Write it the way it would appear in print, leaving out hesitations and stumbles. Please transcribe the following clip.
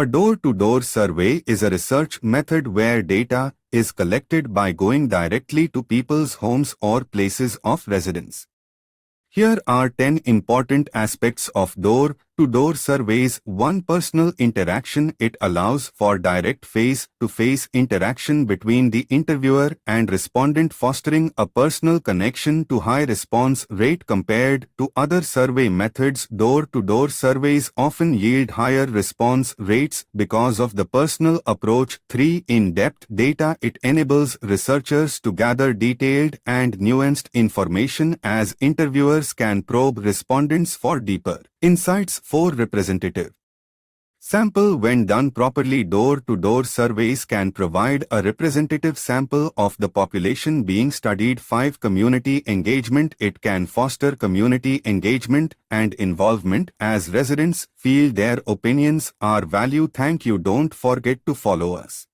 A door-to-door survey is a research method where data is collected by going directly to people's homes or places of residence. Here are 10 important aspects of door-to-door surveys. 1. Personal interaction. It allows for direct face-to-face interaction between the interviewer and respondent, fostering a personal connection to high response rate compared to other survey methods. Door-to-door surveys often yield higher response rates because of the personal approach. 3. In-depth data. It enables researchers to gather detailed and nuanced information as interviewers can probe respondents for deeper insights. 4. Representative sample. When done properly, door-to-door surveys can provide a representative sample of the population being studied. 5. Community engagement. It can foster community engagement and involvement as residents feel their opinions are valued. Thank you. Don't forget to follow us.